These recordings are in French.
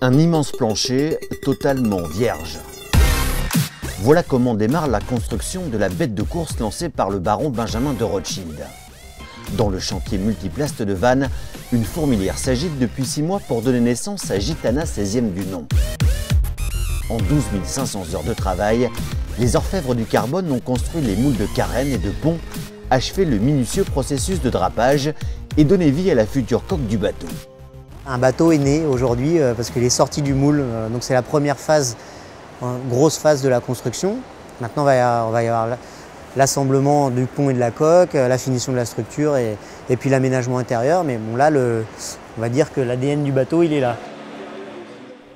Un immense plancher totalement vierge. Voilà comment démarre la construction de la bête de course lancée par le baron Benjamin de Rothschild. Dans le chantier multiplaste de Vannes, une fourmilière s'agite depuis 6 mois pour donner naissance à Gitana 16e du nom. En 12 500 heures de travail, les orfèvres du carbone ont construit les moules de carène et de pont, achevé le minutieux processus de drapage et donné vie à la future coque du bateau. Un bateau est né aujourd'hui parce qu'il est sorti du moule, donc c'est la première phase, grosse phase de la construction. Maintenant, on va y avoir l'assemblement du pont et de la coque, la finition de la structure et puis l'aménagement intérieur. Mais bon, là, on va dire que l'ADN du bateau, il est là.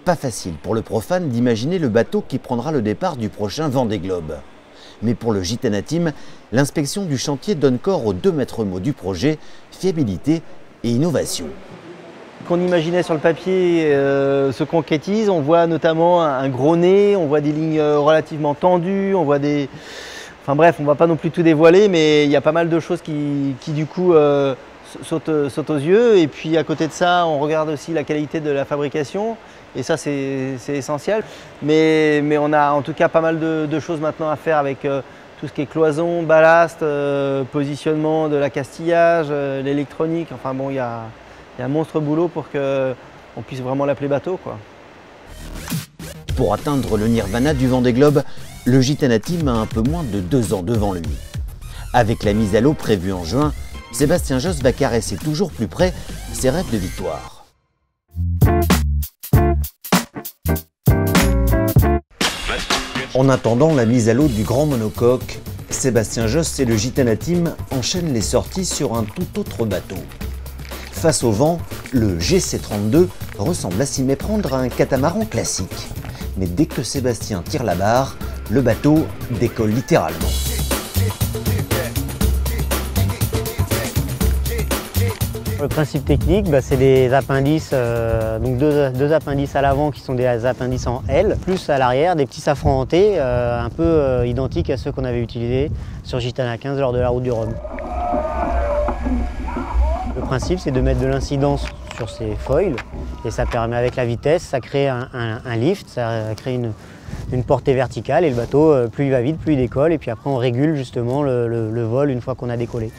Pas facile pour le profane d'imaginer le bateau qui prendra le départ du prochain Vendée Globe. Mais pour le Gitana Team, l'inspection du chantier donne corps aux 2 maîtres mots du projet, fiabilité et innovation. Qu'on imaginait sur le papier se concrétise. On voit notamment un gros nez, on voit des lignes relativement tendues, on voit des... Enfin bref, on ne va pas non plus tout dévoiler, mais il y a pas mal de choses qui du coup sautent aux yeux. Et puis à côté de ça, on regarde aussi la qualité de la fabrication. Et ça, c'est essentiel. Mais on a en tout cas pas mal de choses maintenant à faire avec tout ce qui est cloison, ballast, positionnement de l'accastillage, l'électronique. Enfin bon, il y a un monstre boulot pour qu'on puisse vraiment l'appeler bateau, quoi. Pour atteindre le nirvana du Vendée Globe, le Gitana Team a un peu moins de 2 ans devant lui. Avec la mise à l'eau prévue en juin, Sébastien Josse va caresser toujours plus près ses rêves de victoire. En attendant la mise à l'eau du grand monocoque, Sébastien Josse et le Gitana Team enchaînent les sorties sur un tout autre bateau. Face au vent, le GC32 ressemble à s'y méprendre à un catamaran classique. Mais dès que Sébastien tire la barre, le bateau décolle littéralement. Le principe technique, c'est des appendices, donc deux appendices à l'avant qui sont des appendices en L, plus à l'arrière des petits safrans hantés, un peu identiques à ceux qu'on avait utilisés sur Gitana 15 lors de la route du Rhum. Le principe, c'est de mettre de l'incidence sur ces foils et ça permet, avec la vitesse, ça crée un lift, ça crée une portée verticale et le bateau, plus il va vite, plus il décolle et puis après on régule justement le vol une fois qu'on a décollé.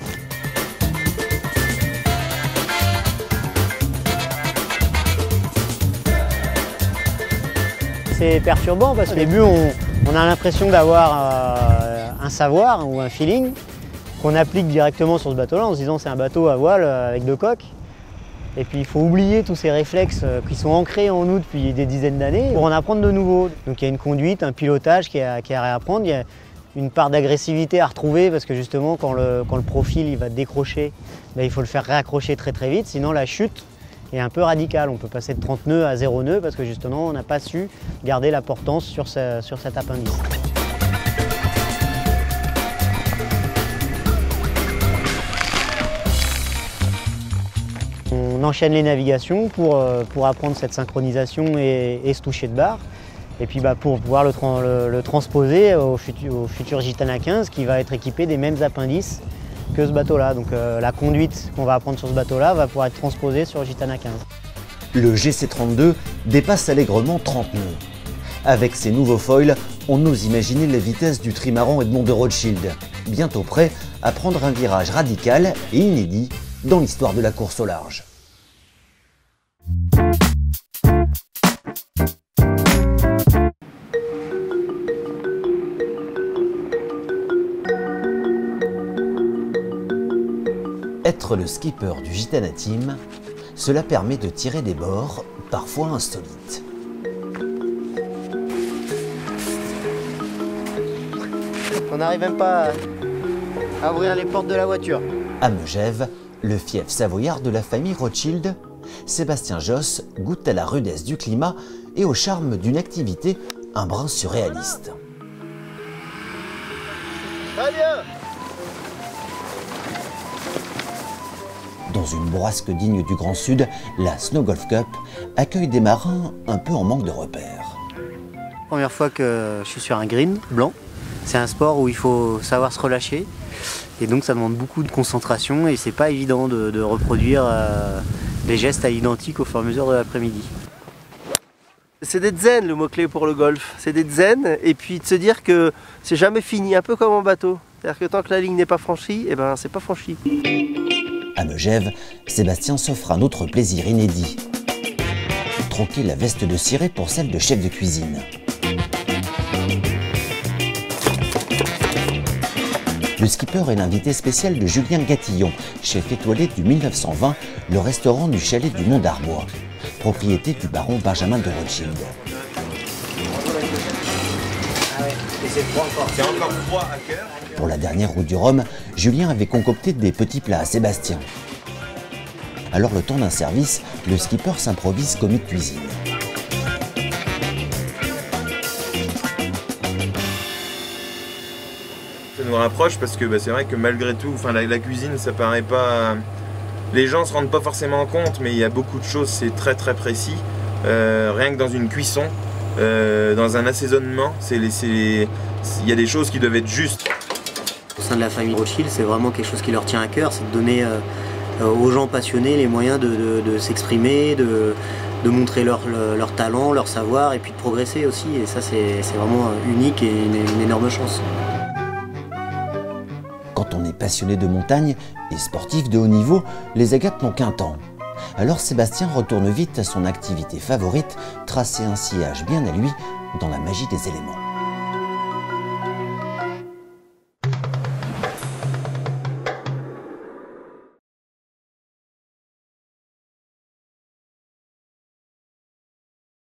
C'est perturbant parce qu'au début on a l'impression d'avoir un savoir ou un feeling qu'on applique directement sur ce bateau-là en se disant c'est un bateau à voile avec 2 coques. Et puis il faut oublier tous ces réflexes qui sont ancrés en nous depuis des dizaines d'années pour en apprendre de nouveaux. Donc il y a une conduite, un pilotage qui est à réapprendre, il y a une part d'agressivité à retrouver parce que justement quand le profil il va décrocher, il faut le faire réaccrocher très très vite, sinon la chute est un peu radicale. On peut passer de 30 nœuds à 0 nœuds parce que justement on n'a pas su garder la portance sur cet appendice. On enchaîne les navigations pour apprendre cette synchronisation et ce toucher de barre. Et puis pour pouvoir le transposer au futur Gitana 15 qui va être équipé des mêmes appendices que ce bateau-là. Donc la conduite qu'on va apprendre sur ce bateau-là va pouvoir être transposée sur Gitana 15. Le GC32 dépasse allègrement 30 nœuds. Avec ses nouveaux foils, on ose imaginer la vitesse du trimaran Edmond de Rothschild, bientôt prêt à prendre un virage radical et inédit dans l'histoire de la course au large. Être le skipper du Gitana Team, cela permet de tirer des bords parfois insolites. On n'arrive même pas à ouvrir les portes de la voiture. À Megève, le fief savoyard de la famille Rothschild, Sébastien Josse goûte à la rudesse du climat et au charme d'une activité un brin surréaliste. Très bien. Dans une bourrasque digne du Grand Sud, la Snow Golf Cup accueille des marins un peu en manque de repères. Première fois que je suis sur un green blanc, c'est un sport où il faut savoir se relâcher et donc ça demande beaucoup de concentration et c'est pas évident de reproduire des gestes à l'identique au fur et à mesure de l'après-midi. C'est d'être zen le mot-clé pour le golf. C'est d'être zen et puis de se dire que c'est jamais fini, un peu comme en bateau. C'est-à-dire que tant que la ligne n'est pas franchie, eh ben c'est pas franchi. À Megève, Sébastien s'offre un autre plaisir inédit. Troquer la veste de ciré pour celle de chef de cuisine. Le skipper est l'invité spécial de Julien Gatillon, chef étoilé du 1920, le restaurant du chalet du Mont d'Arbois, propriété du baron Benjamin de Rothschild. Pour la dernière route du Rhum, Julien avait concocté des petits plats à Sébastien. Alors le temps d'un service, le skipper s'improvise commis de cuisine. Ça nous rapproche parce que c'est vrai que malgré tout, la cuisine, ça paraît pas... Les gens se rendent pas forcément compte, mais il y a beaucoup de choses, c'est très très précis. Rien que dans une cuisson, dans un assaisonnement, il y a des choses qui doivent être justes. Au sein de la famille Rothschild, c'est vraiment quelque chose qui leur tient à cœur, c'est de donner aux gens passionnés les moyens de s'exprimer, de montrer leur talent, leur savoir et puis de progresser aussi. Et ça, c'est vraiment unique et une énorme chance. Quand on est passionné de montagne et sportif de haut niveau, les agates n'ont qu'un temps. Alors Sébastien retourne vite à son activité favorite, tracer un sillage bien à lui dans la magie des éléments.